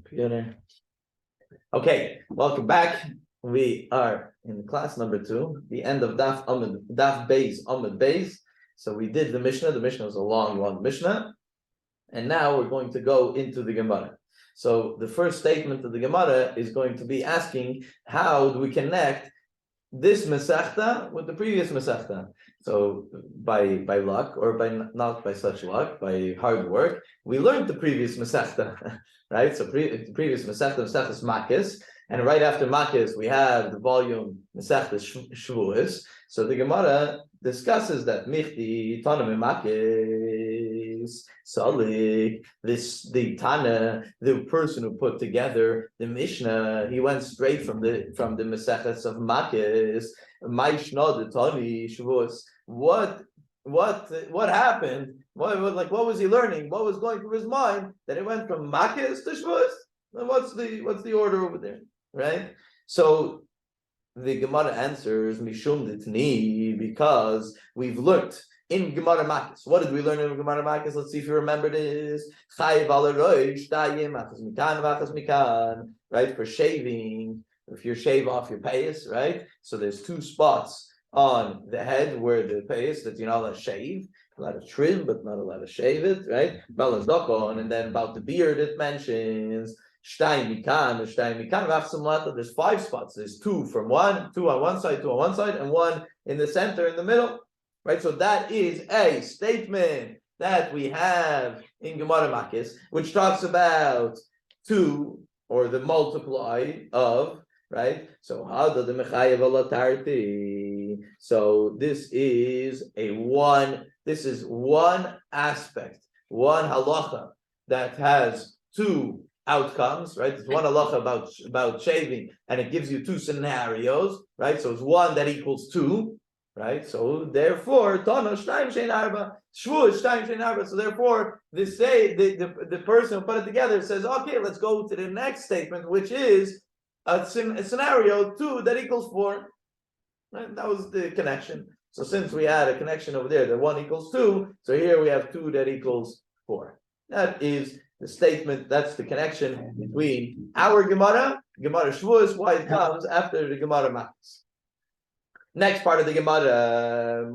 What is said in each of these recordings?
Computer. Okay, welcome back. We are in class number 2, the end of Daf Beis Amud Beis. So we did the Mishnah. The Mishnah was a long Mishnah, and now we're going to go into the Gemara. So the first statement of the Gemara is going to be asking, how do we connect this Masechta with the previous Masechta? So by luck, or by not by such luck, by hard work, we learned the previous Masechta, right? So the previous Masechta is Makis, and right after Makis we have the volume Masechta Shevuos. So the Gemara discusses that Michti Tanam Makis Salik, the Tana, the person who put together the Mishnah, he went straight from the Masechtas of Makis. Maishna the Tani Shavuos. What happened? What was he learning? What was going through his mind that it went from Makis to Shavuos? What's the order over there? Right? So the Gemara answers Mishum Ditni, because we've learned in Gemara Makis. What did we learn in Gemara Makis? Let's see if you remember this. Right? For shaving, if you shave off your payas, right? So there's 2 spots on the head where the payas that you're not allowed to shave, allowed to trim, but not allowed to shave it, right? And then about the beard, it mentions there's 5 spots. There's 2 on one side, 2 on one side, and 1 in the center, in the middle, right? So that is a statement that we have in Gemara Makis, which talks about 2, or the multiply of, right? So how does the mechayev alatarti? So this is one aspect, one halacha that has 2 outcomes, right? It's one halacha about shaving, and it gives you 2 scenarios, right? So it's 1 that equals 2, right? So therefore, Tana Shtayim Shein Arba, Shvu Shtayim Shein Arba. So therefore, the person who put it together says, okay, let's go to the next statement, which is a scenario 2 that equals 4. Right? That was the connection. So since we had a connection over there that 1 equals 2, so here we have 2 that equals 4. That is the statement. That's the connection between our Gemara Shevuos, why it comes after the Gemara Makis. Next part of the Gemara,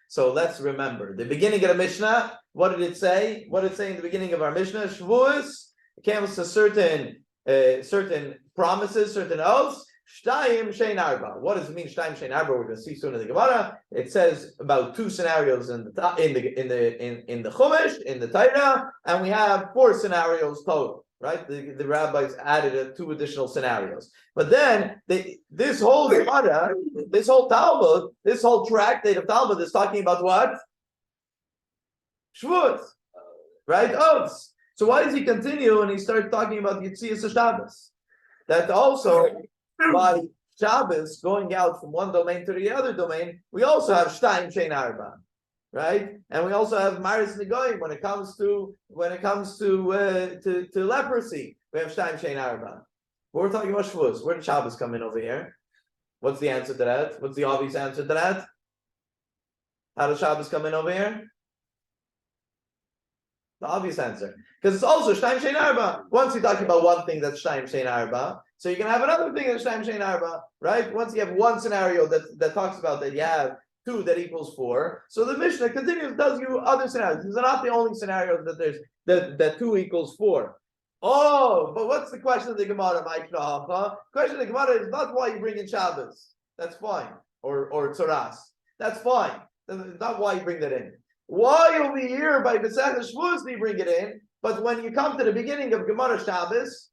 so let's remember the beginning of the Mishnah. What did it say? What did it say in the beginning of our Mishnah? Shavuos, it comes to certain promises, certain oaths. Shtayim Shein Arba. What does it mean? Shtayim Shein Arba. We're going to see soon in the Gemara. It says about 2 scenarios in the Chumash, in the Torah, and we have 4 scenarios total. Right, the rabbis added 2 additional scenarios, but then this whole Gemara, this whole Talmud, this whole tractate of Talmud is talking about what? Shvuot, right? Oaths. So why does he continue and he starts talking about Yitzias Shabbos? That also by Shabbos going out from one domain to the other domain, we also have Shtayim Shein Arba. Right, and we also have Maris Negoim when it comes to leprosy. We have Shtayim Shein Arba. We're talking about Shavuos. Where did Shabbos come in over here? What's the answer to that? What's the obvious answer to that? How does Shabbos come in over here? The obvious answer, because it's also Shtayim Shein Arba. Once you're talking about one thing, that's Shtayim Shein Arba. So you can have another thing that's Shtayim Shein Arba, right? Once you have one scenario that talks about that, you have 2 that equals 4. So the Mishnah continues, does you other scenarios. These are not the only scenarios that there's that 2 equals 4. Oh, but what's the question of the Gemara? The question of the Gemara is not why you bring in Shabbos. That's fine. Or Tzoras. That's fine. That's not why you bring that in. Why over here by Masechta Shavuos do you bring it in? But when you come to the beginning of Gemara Shabbos,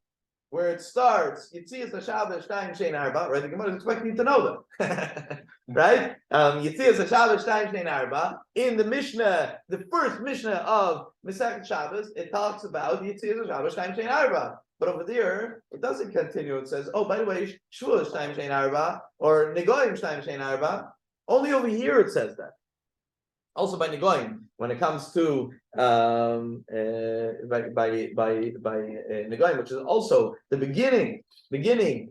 where it starts, Yitzias Shabbos Shtayim Shein Arba, right? The Gemara is expecting you to know them, right? Yitzias Shabbos Shtayim Shein Arba. In the Mishnah, the first Mishnah of Masechet Shabbos, it talks about Yitzias Shabbos Shtayim Shein Arba. But over there, it doesn't continue. It says, oh, by the way, Shavuos Shtayim Shein Arba or Negoim Shtayim Shein Arba. Only over here it says that. Also by Negoim, when it comes to by Negoim, which is also the beginning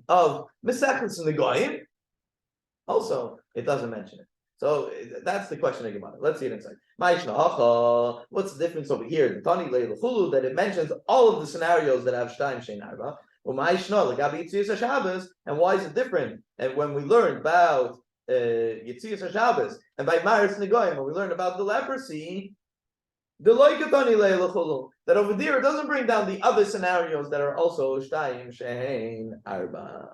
of Mesechus Negoim, also it doesn't mention it. So that's the question of Gemara. Let's see it inside. What's the difference over here? That it mentions all of the scenarios that have Shtayim Shein Arba. And why is it different? And when we learned about Yitzias HaShabbos and by Maris Negoyim, when we learned about the leprosy, that over there it doesn't bring down the other scenarios that are also Shtayim Shein Arba.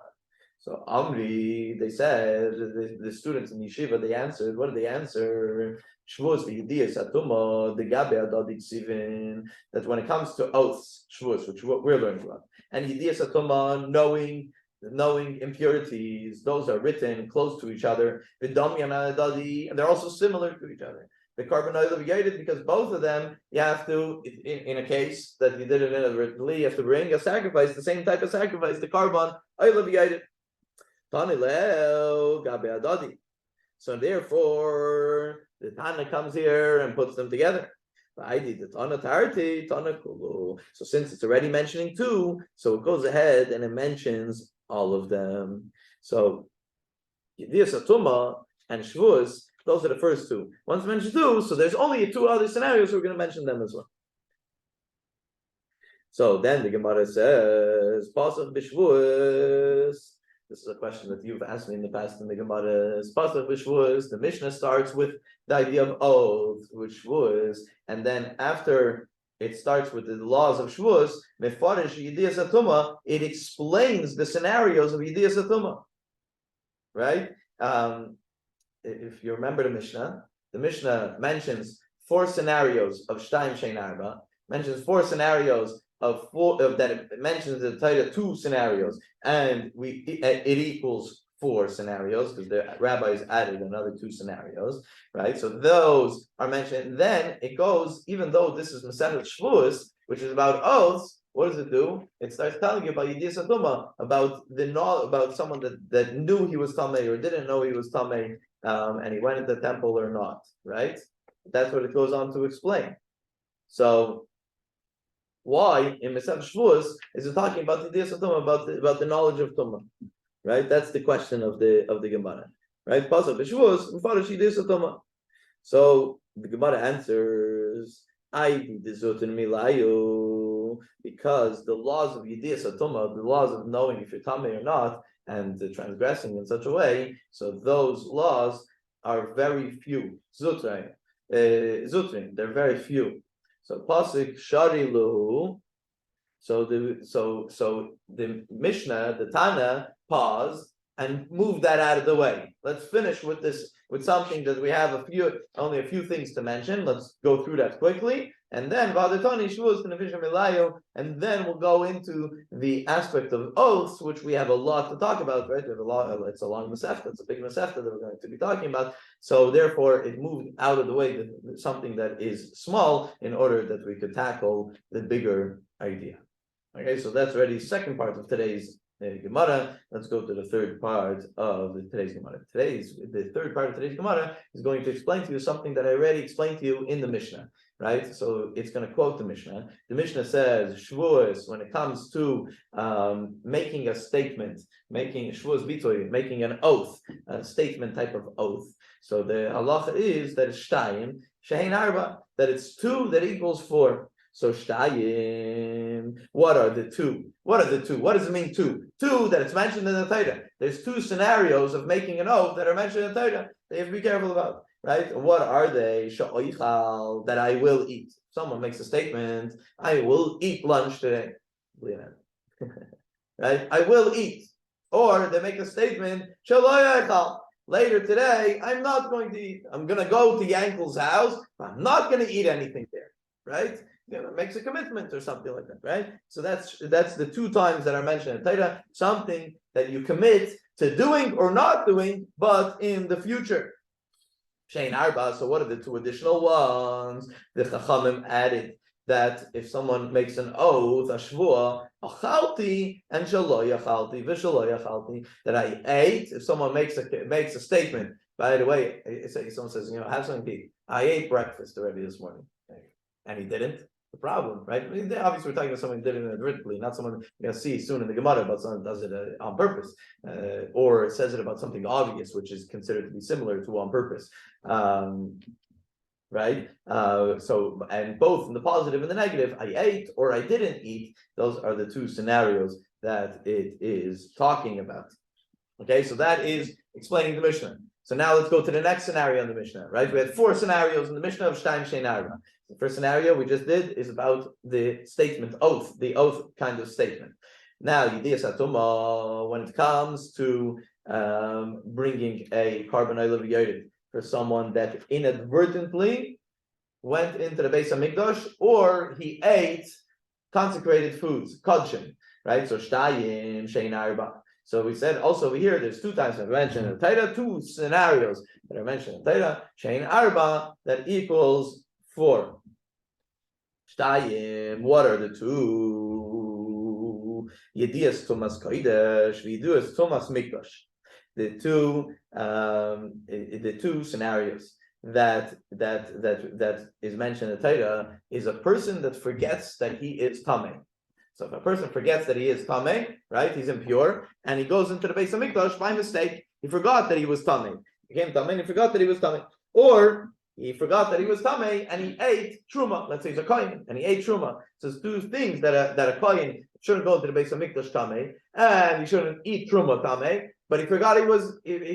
So Amri, they said, the students in Yeshiva, they answered, what did they answer? Shvuos v'yediyas atuma, the gabe adadi ksivin, that when it comes to oaths, shvuos, which what we're learning about, and yediyas atuma, knowing impurities, those are written close to each other, v'damyan adadi, and they're also similar to each other. The carbon oil because both of them, you have to, in a case that you did it inadvertently, you have to bring a sacrifice, the same type of sacrifice, the carbon oil. So therefore, the Tana comes here and puts them together. So since it's already mentioning two, so it goes ahead and it mentions all of them. So Yediyas Atuma and Shavuos, those are the first two. Once mentioned two, so there's only two other scenarios, so we're going to mention them as well. So then the Gemara says, Pasach b'Shavuos. This is a question that you've asked me in the past in the Gemara. Pasach b'Shavuos. The Mishnah starts with the idea of oath, which was, and then after it starts with the laws of Shavuos, Mefarish Yediyas Atuma, it explains the scenarios of Yediyas Atuma. Right? If you remember the Mishnah mentions four scenarios of Shtayim Shein Arba, mentions four scenarios that it mentions the Torah two scenarios, and it equals four scenarios because the rabbis added another two scenarios, right? So those are mentioned. Then it goes, even though this is Masechet Shavuos, which is about oaths. What does it do? It starts telling you about Yediyas Atuma, about someone that knew he was Tamei or didn't know he was Tamei, and he went into the temple or not, right? That's what it goes on to explain. So why in Masechet Shavuos is it talking about Yediyas Atuma, about the knowledge of Tumah, right? That's the question of the Gemara, right? Pasuk b'Shavuos mefarish Yediyas Atuma. So the Gemara answers, because the laws of Yediyas Atuma, the laws of knowing if you're Tamei or not, and transgressing in such a way, so those laws are very few. Zutrin, they're very few. So pasuk sharilu. So the Mishnah, the Tana, paused and moved that out of the way. Let's finish with this, with something that we have only a few things to mention. Let's go through that quickly, and then and then we'll go into the aspect of oaths, which we have a lot to talk about, right? We have a lot. It's a long masechta. It's a big masechta that we're going to be talking about. So therefore, it moved out of the way, something that is small, in order that we could tackle the bigger idea. Okay, so that's already the second part of today's Gemara. Let's go to the third part of today's Gemara. The third part of today's Gemara is going to explain to you something that I already explained to you in the Mishnah, right? So it's going to quote the Mishnah. The Mishnah says, Shavuos, when it comes to making a statement, making Shavuos bitoy, making an oath, a statement type of oath. So the halacha is that it's Shtayim Shein Arba, that it's two that equals four. So Shtayim, what are the two? What does it mean two? Two that it's mentioned in the Torah. There's two scenarios of making an oath that are mentioned in the Torah that you have to be careful about, right? What are they? Sha'oichal, that I will eat. Someone makes a statement, I will eat lunch today. Right? I will eat. Or they make a statement, Sha'oichal, later today, I'm not going to eat. I'm going to go to Yankel's house, but I'm not going to eat anything there, right? Makes a commitment or something like that, right? So that's the two times that are mentioned in Torah, something that you commit to doing or not doing, but in the future. Shein Arba, so what are the two additional ones? The Chachamim added that if someone makes an oath, a shvua, achalti and shalo yachalti, v'shalo yachalti, that I ate. If someone makes a statement, by the way, someone says, have something to eat. I ate breakfast already this morning, and he didn't. the problem, right? I mean, obviously, we're talking about someone who did it inadvertently, not someone you're gonna see soon in the Gemara, but someone does it on purpose, or says it about something obvious, which is considered to be similar to on purpose. Right? So, and both in the positive and the negative, I ate or I didn't eat, those are the two scenarios that it is talking about. Okay, so that is explaining the Mishnah. So now let's go to the next scenario in the Mishnah, right? We had 4 scenarios in the Mishnah of Shtaim Shein Arba. The first scenario we just did is about the statement, oath, the oath kind of statement. Now, Yediyas HaTumah, when it comes to bringing a carbon oil yored for someone that inadvertently went into the Beis HaMikdash, or he ate consecrated foods, kodshim, right? So Shtayim Shein Arba. So we said also over here, there's 2 times I've mentioned in the Torah, 2 scenarios that are mentioned in the Torah, Shein Arba, that equals 4. Shtayim, what are the 2? Yediyas Tumas Kodesh, Yediyas Tumas Mikdash. The two scenarios that is mentioned in the Torah is a person that forgets that he is tamei. So if a person forgets that he is tamei, right, he's impure, and he goes into the Beis HaMikdash by mistake, he forgot that he was tamei. He became tamei and he forgot that he was tamei. Or he forgot that he was tamei and he ate truma. Let's say he's a kohen and he ate truma. So there's 2 things that a kohen shouldn't go into the Beis HaMikdash tamei, and he shouldn't eat truma tamei. But he forgot he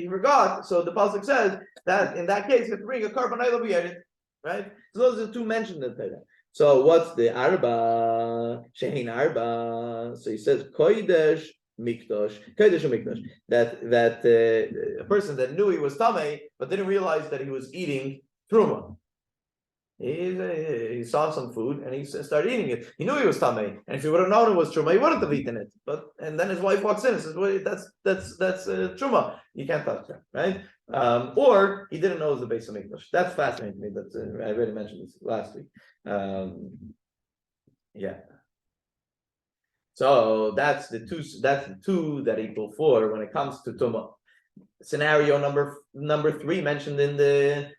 forgot. So the pasuk says that in that case, you have to bring a carbon oil yored, right? So those are the 2 mentioned in the Torah. So what's the arba? Shein arba. So he says kodesh mikdash, kodesh mikdash. That a person that knew he was tamei but didn't realize that he was eating truma. He saw some food and he started eating it. He knew he was tamei, and if he would have known it was truma, he wouldn't have eaten it. And then his wife walks in and says, "Well, that's truma. You can't touch that, right?" Or he didn't know it was the Beis HaMikdash. That's fascinating to me. I already mentioned this last week. Yeah. So that's the 2 that equal 4 when it comes to tuma. Scenario number 3 mentioned in the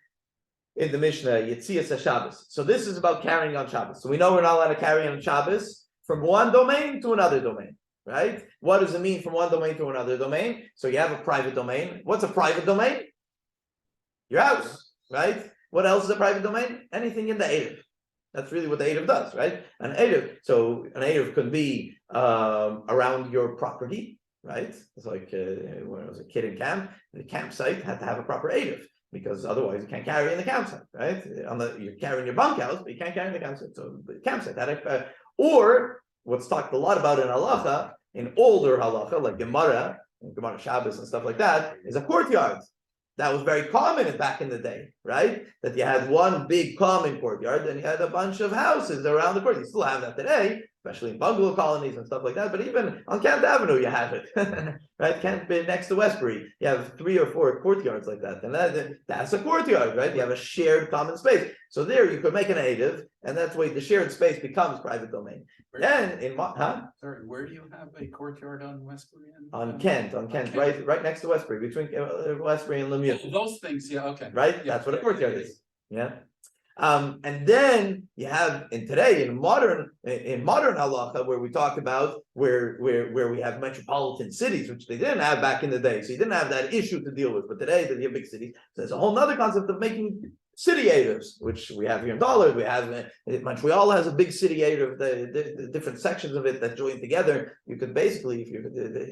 Mishnah, Yetzias HaShabbos. So this is about carrying on Shabbos. So we know we're not allowed to carry on Shabbos from one domain to another domain, right? What does it mean from one domain to another domain? So you have a private domain. What's a private domain? Your house, right? What else is a private domain? Anything in the Erev. That's really what the Erev does, right? An Erev could be around your property, right? It's like when I was a kid in camp, the campsite had to have a proper Erev, because otherwise you can't carry in the campsite, right? You're carrying your bunkhouse, but you can't carry in the campsite. So the campsite, or what's talked a lot about in halacha, in older halacha, like Gemara Shabbos and stuff like that, is a courtyard. That was very common back in the day, right? That you had one big common courtyard, and you had a bunch of houses around the courtyard. You still have that today, especially in bungalow colonies and stuff like that. But even on Kent Avenue, you have it, right? Kent next to Westbury, you have 3 or 4 courtyards like that, and that's a courtyard, right? You have a shared common space. So there, you could make an native, and that's why the shared space becomes private domain. Then Sorry, where do you have a courtyard on Westbury? On Kent, right next to Westbury, between Westbury and Lemieux. Those things, yeah, okay. Right? Yeah, that's what a courtyard is. Yeah. And then you have in modern halacha, where we talk about where we have metropolitan cities, which they didn't have back in the day. So you didn't have that issue to deal with. But today that you have big cities, so there's a whole other concept of making city Erev, which we have here in Dollar. We have Montreal has a big city Erev, the different sections of it that join together. You could basically, if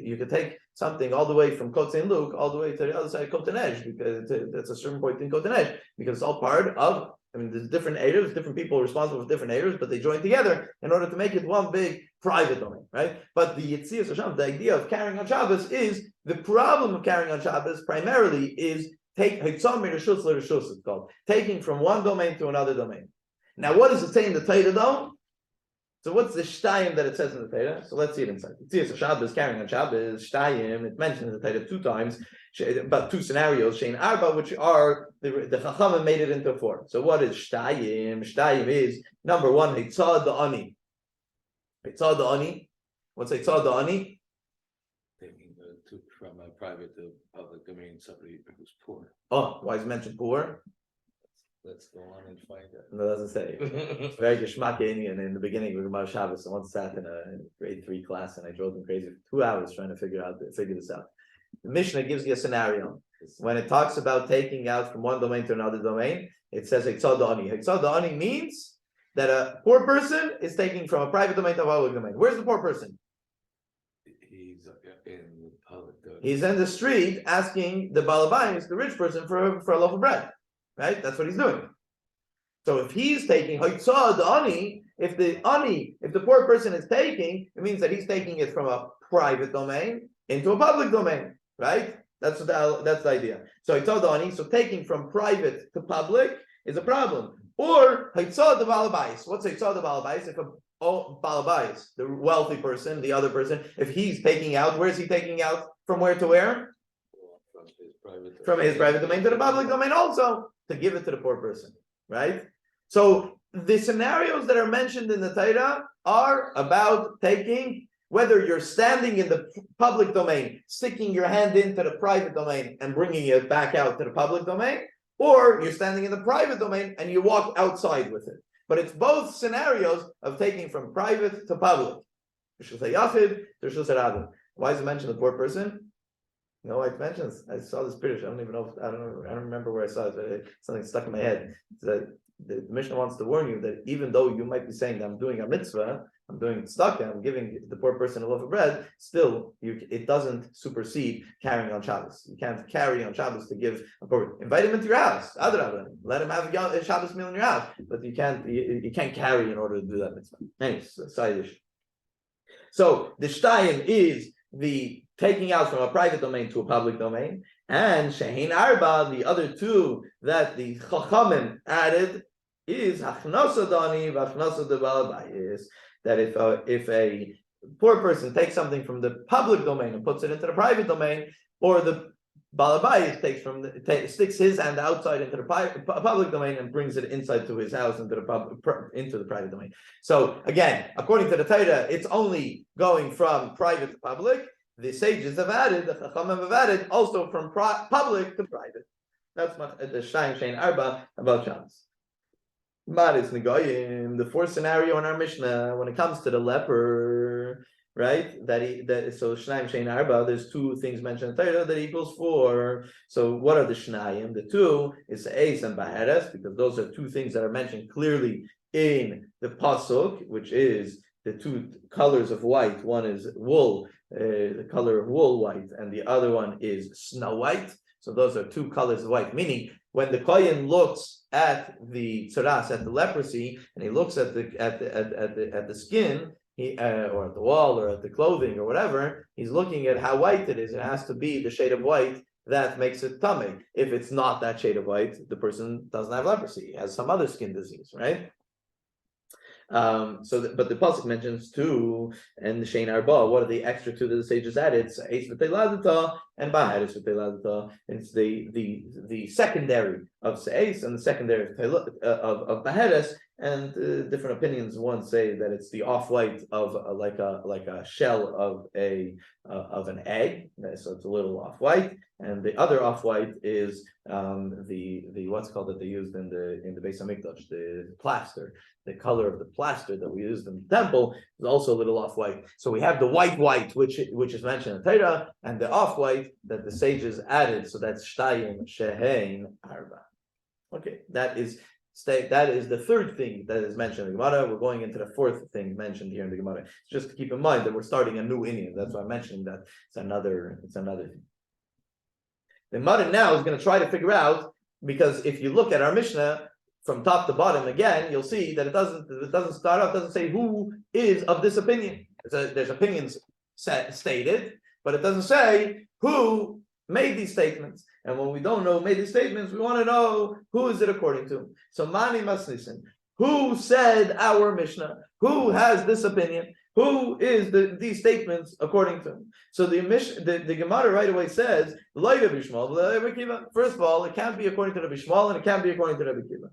you could take something all the way from Côte Saint Luc all the way to the other side of Côte Neige, because that's a certain point in Côte Neige, because it's all part of. I mean, there's different Erevs, different people responsible for different Erevs, but they join together in order to make it one big private domain, right? But the Yetzias HaShabbos, the idea of carrying on Shabbos, is the problem of carrying on Shabbos primarily is it's called taking from one domain to another domain. Now, what does it say in the Torah though? So what's the shtayim that it says in the Torah? So let's see it inside. Yetzias HaShabbos, carrying on Shabbos, shtayim, it mentions in the Torah 2 times, about 2 scenarios, shein arba, which are the Chachamim made it into 4. So what is shtayim? Shtayim is number 1, hitzad da'ani. Hitzad da'ani. What's hitzad da'ani? Taking from a private to public domain, somebody who's poor. Oh, why is it mentioned poor? let's go on and find it. No, it doesn't say. It's very geschmack Indian in the beginning of Gemara Shabbos. I once sat in a grade 3 class and I drove them crazy for 2 hours trying to figure this out. The Mishnah gives you a scenario. When it talks about taking out from one domain to another domain, it says Hitzad Ani. Hitzad Ani means that a poor person is taking from a private domain to a public domain. Where's the poor person? He's in the public. He's in the street asking the Balabayis, the rich person, for a loaf of bread. Right? That's what he's doing. So if he's taking Hitzad Ani, if the poor person is taking, it means that he's taking it from a private domain into a public domain. Right? That's the idea. So Hitzad Ani, so taking from private to public is a problem. Or Hitzad the Balabais. What's Hitzad the Balabais? If Balabais, the wealthy person, the other person, if he's taking out, where is he taking out? From where to where? From his private domain to the public domain also, to give it to the poor person. Right? So the scenarios that are mentioned in the Torah are about taking, whether you're standing in the public domain, sticking your hand into the private domain and bringing it back out to the public domain, or you're standing in the private domain and you walk outside with it. But it's both scenarios of taking from private to public. Why is it mentioned the poor person? No, it mentions. I saw this British. I don't remember where I saw it. But something stuck in my head. It's that the Mishnah wants to warn you that even though you might be saying that I'm doing a mitzvah, I'm doing tzedakah, I'm giving the poor person a loaf of bread, still, it doesn't supersede carrying on Shabbos. You can't carry on Shabbos to give a poor. Invite him into your house. Let him have a Shabbos meal in your house. But you can't carry in order to do that mitzvah. Anyways, side issue. So the shtayim is the taking out from a private domain to a public domain, and shehin arba, the other two that the chachamim added, is hachnasa dani v'hachnasa de balabayis. That if a poor person takes something from the public domain and puts it into the private domain, or the balabayis sticks his hand outside into the public domain and brings it inside to his house into the private domain. So again, according to the Torah, it's only going from private to public. The sages have added, the chachamim have added, also from public to private. That's the Shayim Shein Arba about Shabbos. Maris Negoyim, the fourth scenario in our Mishnah, when it comes to the leper, right? So Shnayim Shein Arba, there's two things mentioned in Torah that equals 4. So what are the Shnayim? The two is Eis and Baheres, because those are two things that are mentioned clearly in the Pasuk, which is the two colors of white. One is wool, the color of wool white, and the other one is snow white. So those are two colors of white, meaning when the kohen looks at the tzaras, at the leprosy, and he looks at the skin, or at the wall, or at the clothing, or whatever, he's looking at how white it is. It has to be the shade of white that makes it tamei. If it's not that shade of white, the person doesn't have leprosy; he has some other skin disease, right? But the pasuk mentions two, and the Shein Arba. What are the extra two that the sages added? It's Eis v'Teiladata and Baheres v'Teiladata. It's the secondary of Seis and the secondary of Baheres. And different opinions. One say that it's the off-white of like a shell of an egg, so it's a little off-white, and the other off-white is the what's called that they used in the Beis Hamikdash, the plaster. The color of the plaster that we used in the temple is also a little off-white. So we have the white, which is mentioned in Torah, and the off-white that the sages added. So that's Shtayim Shehein Arba. Okay, that is the third thing that is mentioned in the Gemara. We're going into the fourth thing mentioned here in the Gemara. Just to keep in mind that we're starting a new Indian. That's why I'm mentioning that it's another thing. The Gemara now is going to try to figure out, because if you look at our Mishnah from top to bottom again, you'll see that it doesn't start off, doesn't say who is of this opinion. There's opinions stated, but it doesn't say who made these statements. And when we don't know who made these statements, we want to know who is it according to. So Mani Masnisin, who said our Mishnah? Who has this opinion? Who is these statements according to? So the Gemara right away says, first of all, it can't be according to Rabbi Shmuel and it can't be according to Rabbi Kiva.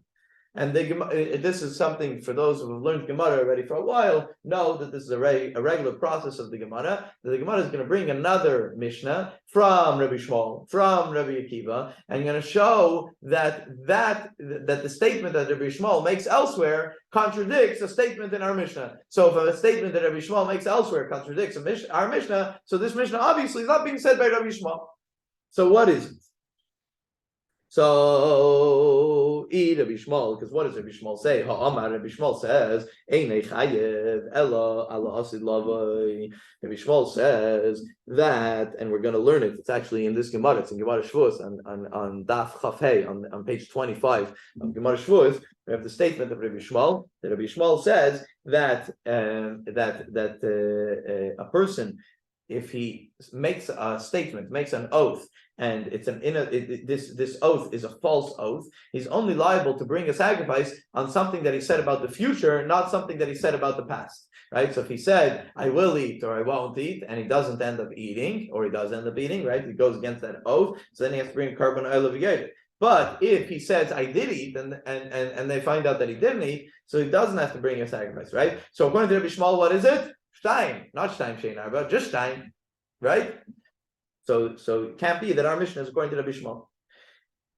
And this is something for those who have learned Gemara already for a while, know that this is a regular process of the Gemara, that the Gemara is going to bring another Mishnah from Rabbi Shmuel, from Rabbi Akiva, and going to show that the statement that Rabbi Shmuel makes elsewhere contradicts a statement in our Mishnah. So if a statement that Rabbi Shmuel makes elsewhere contradicts our Mishnah, so this Mishnah obviously is not being said by Rabbi Shmuel. So what is it? So, Rabbi Shmuel, because what does Rabbi Shmuel say? Ha'amar, Rabbi Shmuel says, Einei chayev ela ala asid lavai. Rabbi Shmuel says that, and we're going to learn it. It's actually in this Gemara. It's in Gemara Shevuos on Daf Chafhei on page 25 of Gemara Shevuos. We have the statement of Rabbi Shmuel. That Rabbi Shmuel says that a person, if he makes a statement, makes an oath, and it's this oath is a false oath, he's only liable to bring a sacrifice on something that he said about the future, not something that he said about the past. Right? So if he said, I will eat or I won't eat, and he doesn't end up eating, or he does end up eating, right? He goes against that oath, so then he has to bring a carbon oil of Yed. But if he says, I did eat, and they find out that he didn't eat, so he doesn't have to bring a sacrifice, right? So according to Rabbi Shmuel, what is it? Shtaim, not Shtaim Shein Arba, just Shtaim, right? So it can't be that our Mishnah is according to Rabbi Shmuel.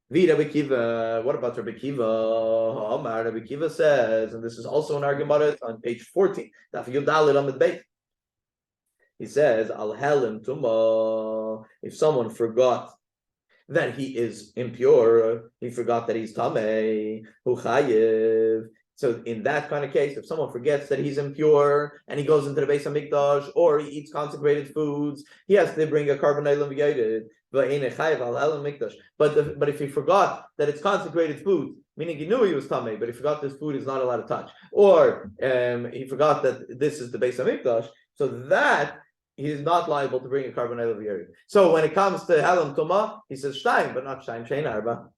Rabbi Kiva, what about Rabbi Kiva? Rabbi Kiva says, and this is also in our Gemara on page 14, Daf Yudalid Amid Beit. He says, Al Helim Tuma, if someone forgot that he is impure, he forgot that he's Tamei, Hu Chayev. So in that kind of case, if someone forgets that he's impure and he goes into the Beis Hamikdash or he eats consecrated foods, he has to bring a carbon oil. But if he forgot that it's consecrated food, meaning he knew he was tamei, but he forgot this food is not allowed to touch, or he forgot that this is the Beis Hamikdash, so that he is not liable to bring a carbon oil. So when it comes to halam tuma, he says shtaim, but not shtaim shein arba.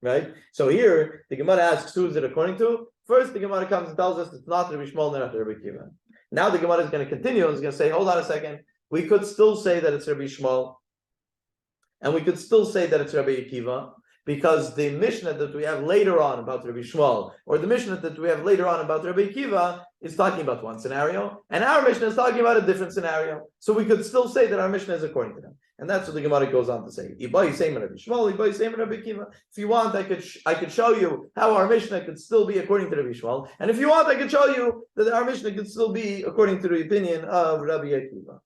Right? So here, the Gemara asks, who is it according to? First, the Gemara comes and tells us it's not Rabbi Shmuel, not Rabbi Kiva. Now the Gemara is going to continue and is going to say, hold on a second, we could still say that it's Rabbi Shmuel, and we could still say that it's Rabbi Akiva, because the Mishnah that we have later on about Rabbi Shmuel, or the Mishnah that we have later on about Rabbi Akiva, is talking about one scenario, and our Mishnah is talking about a different scenario. So we could still say that our Mishnah is according to them. And that's what the Gemara goes on to say. If you want, I could show you how our Mishnah could still be according to Rabbi Shmuel. And if you want, I could show you that our Mishnah could still be according to the opinion of Rabbi Akiva.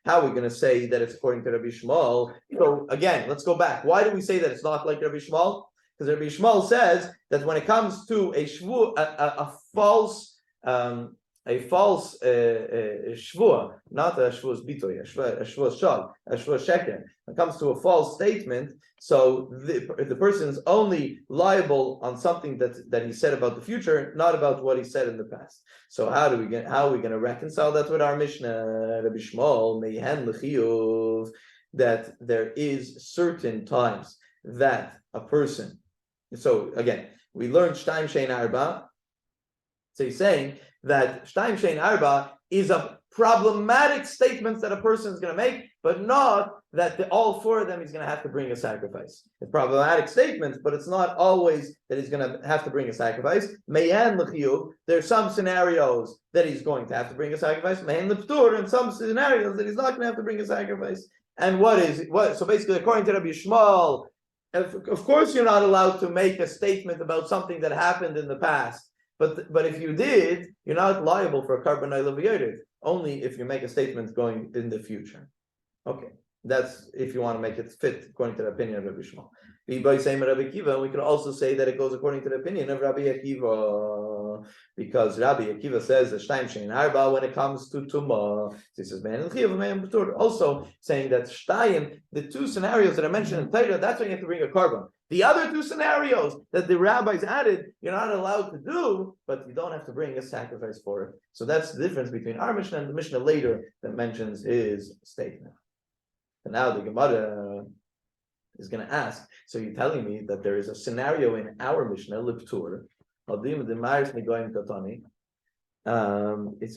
How are we going to say that it's according to Rabbi Shmuel? So again, let's go back. Why do we say that it's not like Rabbi Shmuel? Because Rabbi Shmuel says that when it comes to a false shvua, not a shvuas bitoy, a shvuas shal, a shvuas sheker. When it comes to a false statement, so the person is only liable on something that he said about the future, not about what he said in the past. So how are we going to reconcile that with our Mishnah? Rabbi Shmuel meihen l'chiyuv, that there is certain times that a person. So again, we learned shtaim shein arba. So he's saying that shtaim shein arba is a problematic statement that a person is going to make, but not that all four of them he's going to have to bring a sacrifice. It's problematic statements, but it's not always that he's going to have to bring a sacrifice. Me'en l'chiyuv, there's some scenarios that he's going to have to bring a sacrifice. Me'en l'ptur, and some scenarios that he's not going to have to bring a sacrifice. And so basically, according to Rabbi Shmuel, of course you're not allowed to make a statement about something that happened in the past. But if you did, you're not liable for a carbon oil only if you make a statement going in the future. Okay, that's if you want to make it fit according to the opinion of Rabbi Shmuel. We could also say that it goes according to the opinion of Rabbi Akiva, because Rabbi Akiva says that shtaim shein arba when it comes to tuma. This is man l'chiv, man b'tur. Also saying that shtaim, the two scenarios that I mentioned in Torah, that's when you have to bring a carbon. The other two scenarios that the rabbis added, you're not allowed to do, but you don't have to bring a sacrifice for it. So that's the difference between our Mishnah and the Mishnah later that mentions his statement. And now the Gemara is going to ask, so you're telling me that there is a scenario in our Mishnah, Liptur, so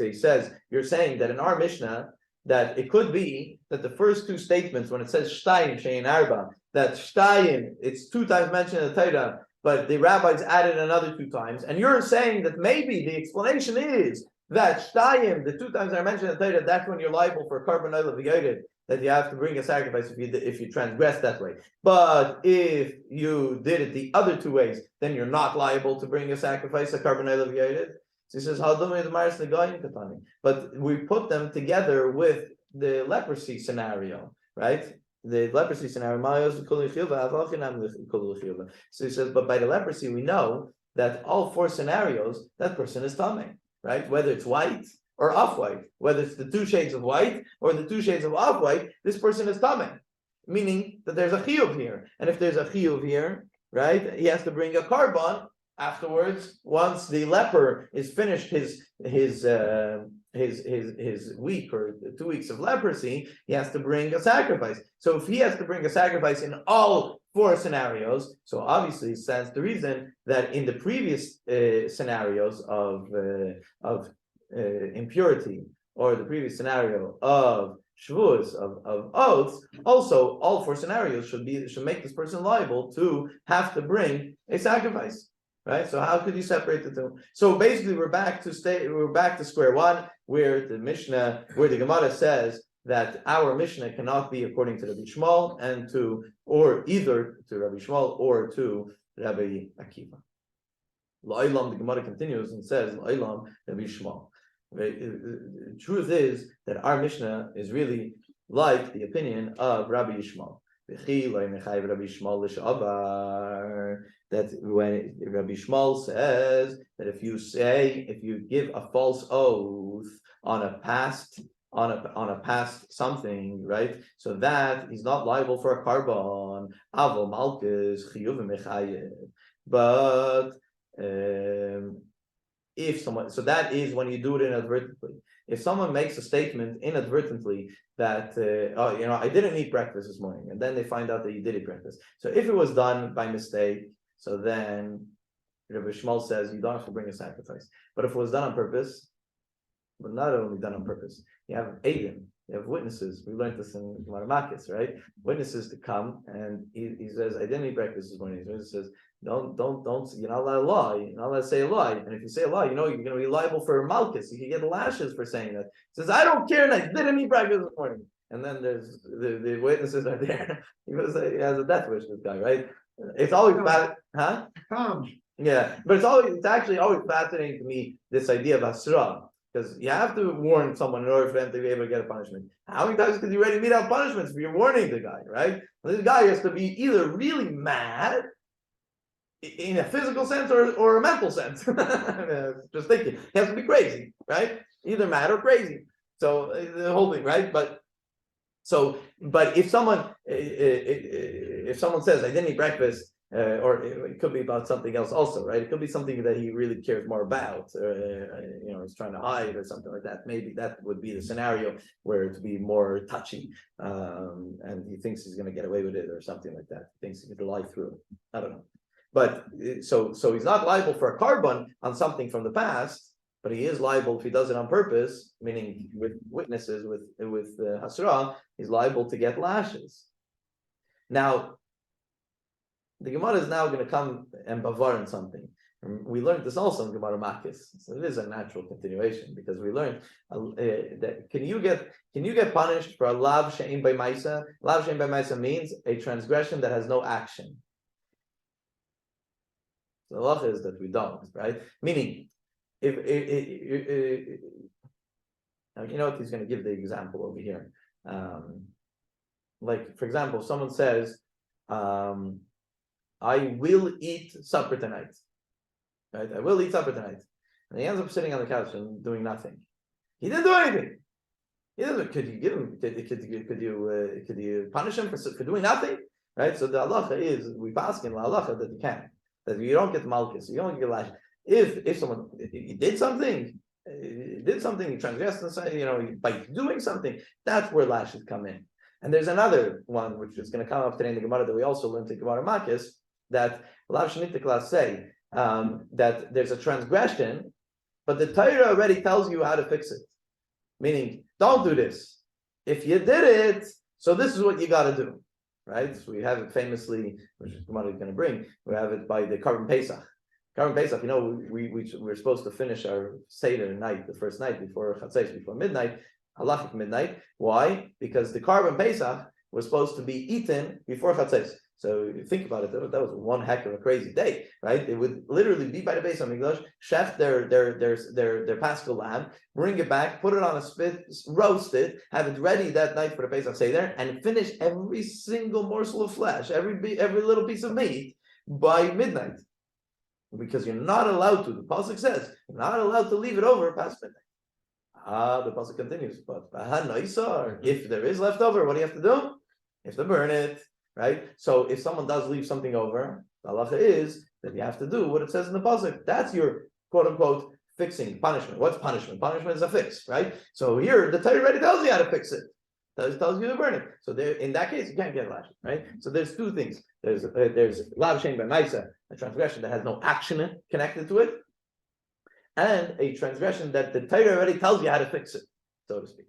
he says, you're saying that in our Mishnah, that it could be that the first two statements, when it says Shtayim Shein Arba, that Shtayim, it's 2 times mentioned in the Torah, but the rabbis added another 2 times, and you're saying that maybe the explanation is that Shtayim, the 2 times that are mentioned in the Torah, that's when you're liable for carbon oil of the that you have to bring a sacrifice if you transgress that way. But if you did it the other 2 ways, then you're not liable to bring a sacrifice, a carbon oil of the So he says, but we put them together with the leprosy scenario, right? The leprosy scenario. So he says, but by the leprosy, we know that all 4 scenarios, that person is tamei, right? Whether it's white or off-white, whether it's the 2 shades of white or the 2 shades of off-white, this person is tamei, meaning that there's a chiyuv here. And if there's a chiyuv here, right, he has to bring a carbon afterwards. Once the leper is finished his week or 2 weeks of leprosy, he has to bring a sacrifice. So if he has to bring a sacrifice in all 4 scenarios, so obviously it stands to reason that in the previous scenarios of impurity, or the previous scenario of Shevuos, of oaths, also all 4 scenarios should make this person liable to have to bring a sacrifice, right? So how could you separate the 2? So basically, we're back to square one, where the Gemara says that our Mishnah cannot be according to Rabbi Shmuel or either to Rabbi Shmuel or to Rabbi Akiva. La'ilam, the Gemara continues and says, La'ilam Rabbi Shmuel. The truth is that our Mishnah is really like the opinion of Rabbi Yishmael. That when Rabbi Yishmael says that if you give a false oath on a past something, right? So that he's not liable for a carbon. Avo malchus chiyuv mechayev. But if someone, so that is when you do it inadvertently. If someone makes a statement inadvertently that I didn't eat breakfast this morning, and then they find out that you did eat breakfast. So if it was done by mistake, so then Rabbi Shmuel says you don't have to bring a sacrifice. But if it was done on purpose, but not only done on purpose, you have Aiden, you have witnesses. We learned this in Gemara Makis, right? Witnesses to come, and he says, I didn't eat breakfast this morning. He says, don't, you're not allowed to lie. You're not allowed to say a lie. And if you say a lie, you're going to be liable for malchus. You can get lashes for saying that. He says, I don't care, and I didn't eat breakfast this morning. And then there's the witnesses are there. He has a death wish, this guy, right? It's always bad, huh? Yeah, but it's actually always fascinating to me, this idea of asra, because you have to warn someone in order for them to be able to get a punishment. How many times could you already meet out punishments if you're warning the guy, right? And this guy has to be either really mad in a physical sense or a mental sense. Just thinking, he has to be crazy, right? Either mad or crazy. So the whole thing, right? But if someone says I didn't eat breakfast, or it could be about something else also, right? It could be something that he really cares more about, he's trying to hide or something like that. Maybe that would be the scenario where it's be more touchy, and he thinks he's going to get away with it or something like that. He thinks he could lie through it. I don't know. But so he's not liable for a carbon on something from the past, but he is liable if he does it on purpose, meaning with witnesses, with hasra, he's liable to get lashes. Now, the Gemara is now going to come and bavar in something. We learned this also in Gemara Makis, so it is a natural continuation because we learned that can you get punished for a lav she'ein by ma'isa? Lav she'ein by ma'isa means a transgression that has no action. The halacha is that we don't, right? Meaning, if what he's going to give the example over here. Like, for example, if someone says, I will eat supper tonight. Right? I will eat supper tonight. And he ends up sitting on the couch and doing nothing. He didn't do anything. Could you give him? Could you punish him for doing nothing? Right. So the halacha is we pass in the halacha that you can, that you don't get malchus, you don't get lash. If someone did something, he transgressed, by doing something, that's where lashes come in. And there's another one which is going to come up today in the Gemara that we also learned in Gemara Makis, that Lav Shenitikla say that there's a transgression, but the Torah already tells you how to fix it. Meaning, don't do this. if you did it, so this is what you got to do, right? So we have it famously, which is what I'm going to bring. We have it by the Karban Pesach. Karban Pesach, we're supposed to finish our Seder night, the first night before Chatzos, before midnight, halachic midnight. Why? Because the Karban Pesach was supposed to be eaten before Chatzos. So you think about it, that was one heck of a crazy day, right? It would literally be by the Beis Hamikdash, chef their Paschal lamb, bring it back, put it on a spit, roast it, have it ready that night for the Pesach Seder, and finish every single morsel of flesh, every little piece of meat by midnight. Because you're not allowed to, the Pasuk says, you're not allowed to leave it over past midnight. The Pasuk continues, but if there is leftover, what do you have to do? You have to burn it. Right? So if someone does leave something over, the halacha is that you have to do what it says in the pasuk. That's your quote unquote fixing punishment. What's punishment? Punishment is a fix, right? So here the Torah already tells you how to fix it. It tells you to burn it. So there, in that case, you can't get lashed, right? So there's two things. There's lav shein b'maisa, a transgression that has no action connected to it, and a transgression that the Torah already tells you how to fix it, so to speak.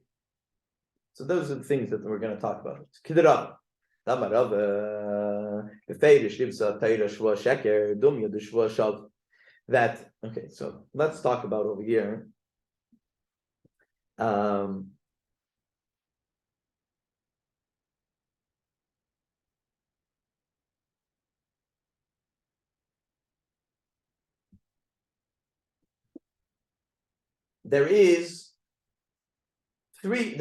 So those are the things that we're going to talk about. Kidrav. That okay, so let's talk about over here. There's three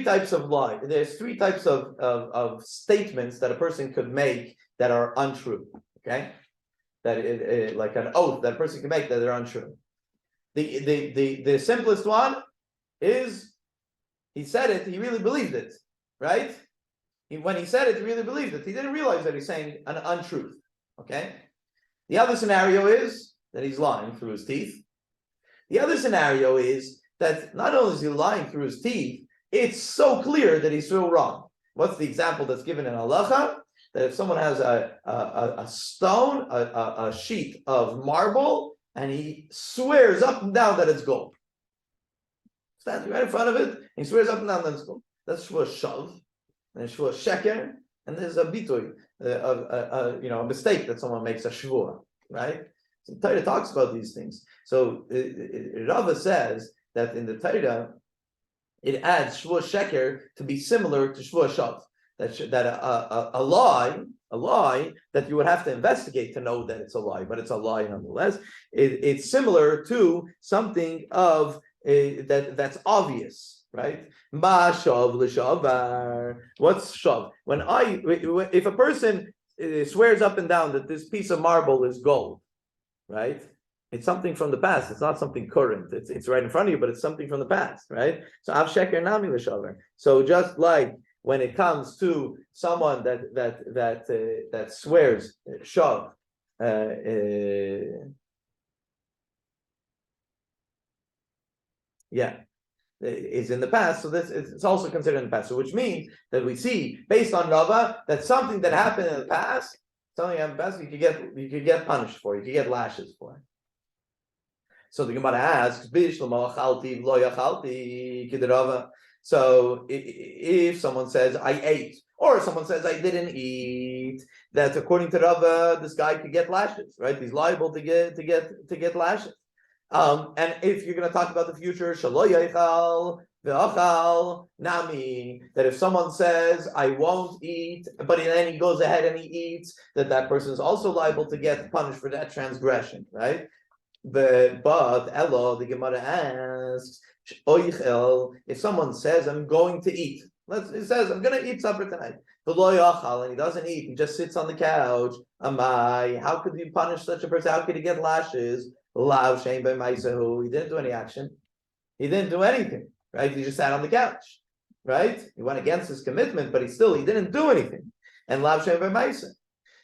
types of lie. There's three types of statements that a person could make that are untrue. Okay, that like an oath that a person can make that they're untrue. The simplest one is he said it, he really believed it, right? When he said it, he really believed it. He didn't realize that he's saying an untruth. Okay. The other scenario is that he's lying through his teeth. The other scenario is that not only is he lying through his teeth, it's so clear that he's so wrong. What's the example that's given in halacha? That if someone has a stone, a sheet of marble, and he swears up and down that it's gold. Stands right in front of it, and he swears up and down that it's gold. That's shvuah shav, and shvuah sheker, and there's a bitoy, a mistake that someone makes, a shvuah, right? So the Torah talks about these things. So Rava says that in the Torah, it adds shvuah sheker to be similar to shvuah shav. That a lie that you would have to investigate to know that it's a lie, but it's a lie nonetheless. It's similar to something of that's obvious, right? Ma shav l'shavar. What's shav? If a person swears up and down that this piece of marble is gold, right? It's something from the past. It's not something current. It's right in front of you, but it's something from the past, right? So av sheker nami l'shavar. So just like when it comes to someone that swears shav, is in the past. So this it's also considered in the past. So which means that we see based on Rava that something that happened in the past, you could get punished for, you could get lashes for. So the Gemara asks, so if someone says I ate, or someone says I didn't eat, that according to Rava, this guy could get lashes, right? He's liable to get lashes. And if you're going to talk about the future, nami, that if someone says I won't eat, but then he goes ahead and he eats, that person is also liable to get punished for that transgression, right? But Ella, the Gemara asks, if someone says I'm going to eat, it says I'm going to eat supper tonight, and he doesn't eat, he just sits on the couch. How could you punish such a person? How could he get lashes? He didn't do any action. He didn't do anything, right? He just sat on the couch, right? He went against his commitment, but he didn't do anything. And lav shein b'maisa.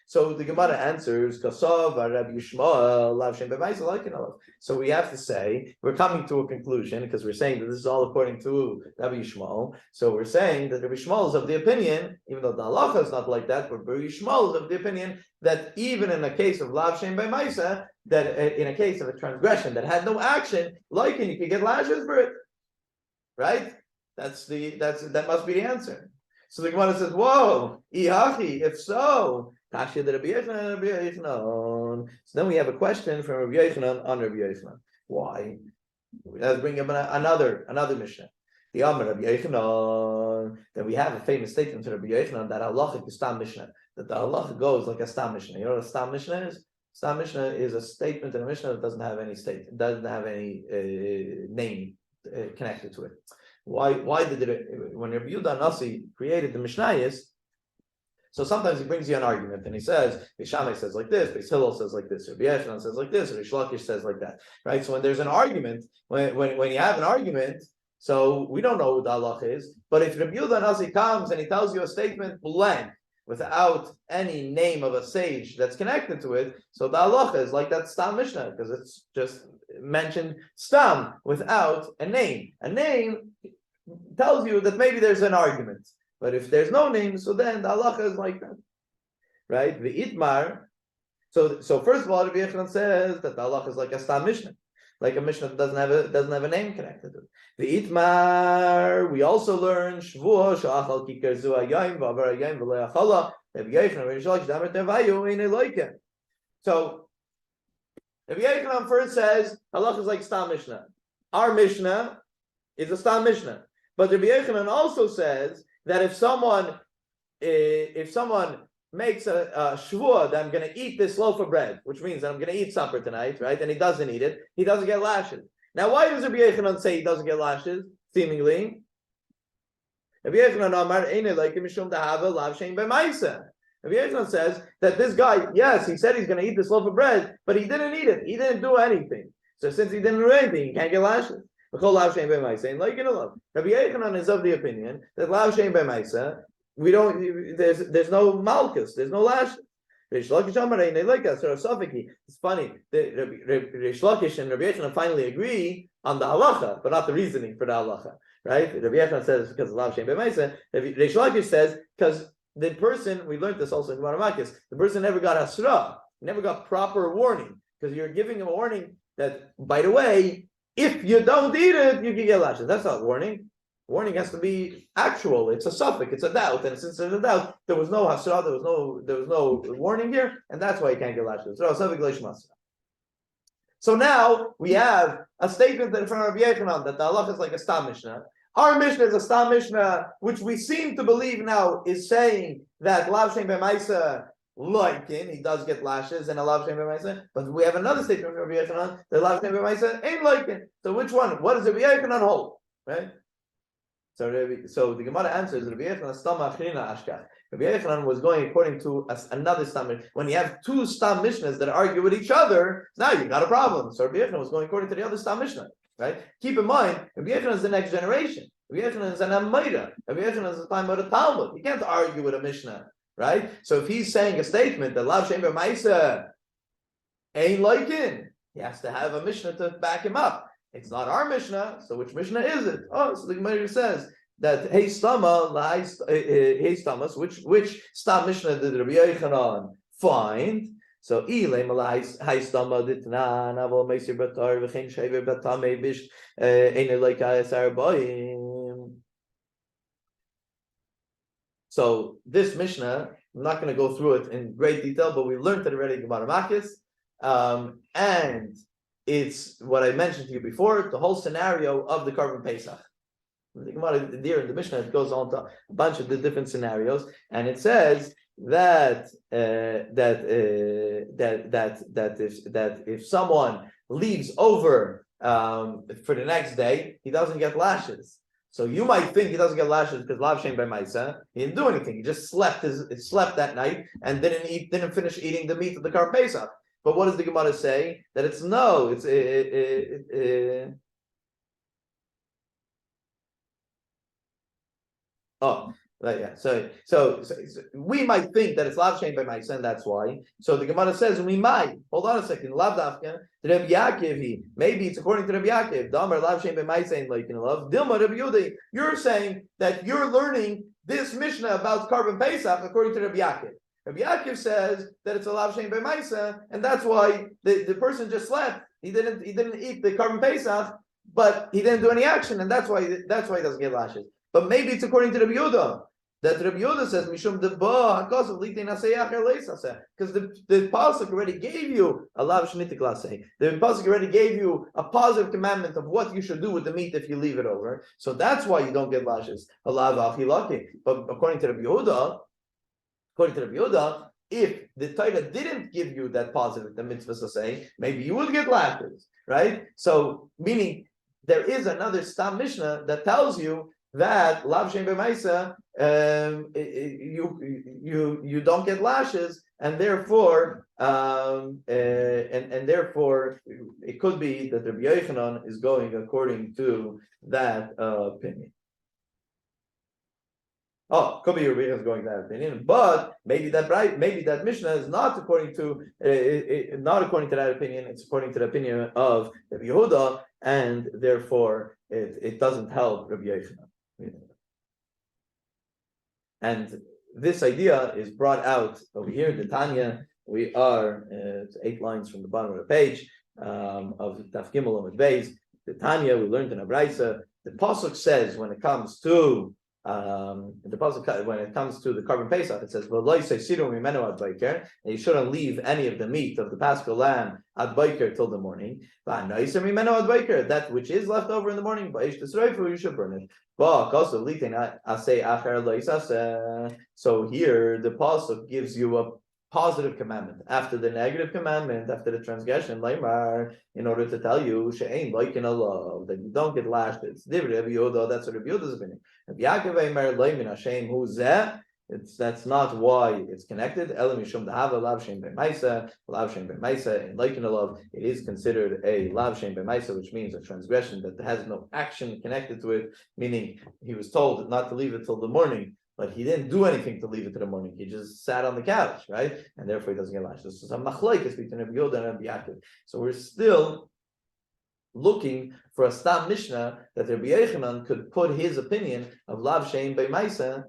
So the Gemara answers, Kasav, Rabbi Yishmael, lav shein b'maisa, like so we have to say, we're coming to a conclusion, because we're saying that this is all according to Rabbi Yishmael. So we're saying that Rabbi Yishmael is of the opinion, even though the halacha is not like that, but Rabbi Yishmael is of the opinion that even in a case of lav shein b'maisa, that in a case of a transgression that had no action, like you could get lashes for it, right? That must be the answer. So the Gemara says, "Whoa, Ihachi, if so, Kasha the Rabbi Yochanan, Rabbi Yochanan." So then we have a question from Rabbi Yochanan on Rabbi Yochanan. Why? Let's bring up another Mishnah. The Amar Rabbi Yochanan. That we have a famous statement to Rabbi Yochanan that halacha is stam Mishnah. That the halacha goes like a stam Mishnah. You know what a stam Mishnah is? Stam Mishnah is a statement in a Mishnah that doesn't have any doesn't have any name connected to it. Why did it? When Rabbi Yehuda Nasi created the Mishnayos, so sometimes he brings you an argument and he says, Beis Shammai says like this, Beis Hillel says like this, Rabbi Yochanan says like this, Rish Lakish says like that, right? So when there's an argument, when you have an argument, so we don't know what the halach is, but if Rabbi Yehuda Nasi comes and he tells you a statement blank, without any name of a sage that's connected to it, so the halacha is like that Stam Mishnah, because it's just mentioned Stam without a name. A name tells you that maybe there's an argument, but if there's no name, so then the halacha is like that, right? The Itmar. So first of all, Rabbi Yochanan says that the halacha is like a Stam Mishnah, like a Mishnah that doesn't have a name connected to it. The Itmar, we also learn Shevuos she'achal kikar zu hayayim v'avar hayayim v'lo yachala. Rabbi Yochanan Rish Lakish damer tevayu ein eloikem. So Rabbi Yochanan first says halacha is like Stam Mishnah. Our Mishnah is a Stam Mishnah, but Rabbi Yochanan also says that if someone makes a shvua that I'm going to eat this loaf of bread, which means that I'm going to eat supper tonight, right? And he doesn't eat it, he doesn't get lashes. Now, why does Rabbi Yochanan say he doesn't get lashes? Seemingly, Rabbi Yochanan Amar Eine like Mishum Dahava Lav Shein B'Maisa. Rabbi Yochanan says that this guy, yes, he said he's going to eat this loaf of bread, but he didn't eat it. He didn't do anything. So since he didn't do anything, he can't get lashes. Rabbi Yochanan is of the opinion that Lav Shein B'Maisa, there's no malchus, there's no lashes. Rish Lakish it's funny. Rish Lakish and Rabbi Yochanan finally agree on the halacha, but not the reasoning for the halacha, right? Rabbi Yochanan says because of Lav Shein B'Maisa. Rish Lakish says because the person, we learned this also in Gemara Makis, the person never got hasra, never got proper warning, because you're giving him a warning that, by the way, if you don't eat it, you can get lashes. That's not warning. Warning has to be actual. It's a suffix. It's a doubt, and since there's a doubt, there was no hasra, there was no warning here, and that's why you can't get lashes. So now we have a statement in front of Rabbi Yochanan that the halach is like a Stam Mishnah. Our Mishnah is a Stam Mishnah, which we seem to believe now is saying that Lav Shein B'Maisa Loikin, he does get lashes, and a Lav Shein B'Maisa. But we have another statement from Rabbi Yochanan that Lav Shein B'Maisa ain't Loikin. So which one? What does Rabbi Yochanan hold? Right? So the Gemara answers Rabbi Yochanan Stama Achrina Ashkach. Rabbi Yochanan was going according to another Stam. When you have two Stam Mishnahs that argue with each other, now you got a problem. So Rabbi Yochanan was going according to the other Stam Mishnah. Right? Keep in mind, Rabbi Yochanan is the next generation. Rabbi Yochanan is an Amida. Rabbi Yochanan is the time of the Talmud. You can't argue with a Mishnah, right? So if he's saying a statement that Lav Shein B'Maisa ain't Loikin, he has to have a Mishnah to back him up. It's not our Mishnah, so which Mishnah is it? Oh, so the Gemara says that hey Stamas, which Stam Mishnah did Rabbi Yochanan find? So Ilay Malai Stama Ditnan Avo Meisir Batar V'Chein Shaver Batame Bish Eine Leikai Sarbaim. So this Mishnah, I'm not going to go through it in great detail, but we learned it already in Gemara Makis, and it's what I mentioned to you before, the whole scenario of the Korban Pesach. The Gemara there in the Mishnah, it goes on to a bunch of the different scenarios, and it says that if someone leaves over for the next day, he doesn't get lashes. So you might think he doesn't get lashes because Lav Shein B'Maisa, he didn't do anything. He just slept that night and didn't finish eating the meat of the Korban Pesach. But what does the Gemara say? That it's no, it's right, yeah. So we might think that it's Lav Shein B'Maisa, and that's why. So the Gemara says we might. Hold on a second. Lav Dafka. Rabbi Yaakov. Maybe it's according to Rabbi Yaakov. Damar Lav Shein B'Maisa ain't like in love. Dilma Rabbi Yudai. You're saying that you're learning this Mishnah about Korban Pesach according to Rabbi Yaakov. Rabbi Yaakov says that it's a Lav Shein B'Maisa, and that's why the person just slept. He didn't eat the Korban Pesach but he didn't do any action, and that's why he doesn't get lashes. But maybe it's according to Rabbi Yehuda. That Rabbi Yehuda says, Mishum deba hakasav litin aseyach erleisaseh, because the pasuk already gave you a lav shnitik laseh. The pasuk already gave you a positive commandment of what you should do with the meat if you leave it over. So that's why you don't get lashes. A lav achilaki. But according to Rabbi Yehuda, if the Torah didn't give you that positive, the mitzvah to say, maybe you would get lashes, right? So meaning there is another Stam Mishnah that tells you that lav shem b'maisa, you don't get lashes, and therefore and therefore it could be that Rabbi Yochanan is going according to that opinion. Oh, could be Rabbi Yochanan is going to that opinion, but maybe that Mishnah is not according to that opinion. It's according to the opinion of Rabbi Yehuda, and therefore it doesn't help Rabbi Yochanan. And this idea is brought out over here, the Tanya. We are 8 lines from the bottom of the page of Daf Gimel Amud Beis. The Tanya we learned in Abraisa. The pasuk says when it comes to the Korban Pesach, it says and you shouldn't leave any of the meat of the Paschal lamb at Baiker till the morning. That which is left over in the morning, you should burn it. So here the pasuk gives you a positive commandment after the negative commandment, after the transgression, in order to tell you that you don't get lashed. It's different. That's what Rabbi Yehuda's opinion. That's not why it's connected. It is considered a lav shem b'maisa, which means a transgression that has no action connected to it. Meaning, he was told not to leave it till the morning, but he didn't do anything to leave it to the morning. He just sat on the couch, right? And therefore he doesn't get lashed. This is a machlokes between Rabbi Yehuda and Rabbi Yaakov. So we're still looking for a Stam Mishnah that Rabbi Yochanan could put his opinion of lav shem b'maisa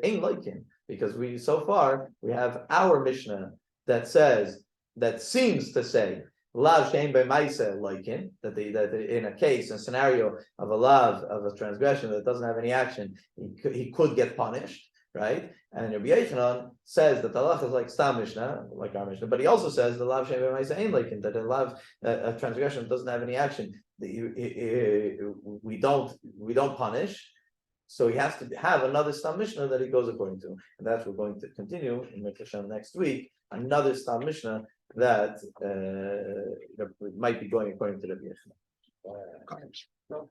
ain't like him, because we have our Mishnah that seems to say lav shem b'maisa like him, that in a scenario of a transgression that doesn't have any action, he could get punished, right? And Rabbi Yochanan says that the halacha is like Stam Mishnah, like our Mishnah, but he also says the lav shem b'maisa ain't like him, that a transgression doesn't have any action. We don't punish. So he has to have another Stam Mishnah that he goes according to, and that's what we're going to continue in Mikashan next week. Another Stam Mishnah that might be going according to the Rabbi Yochanan.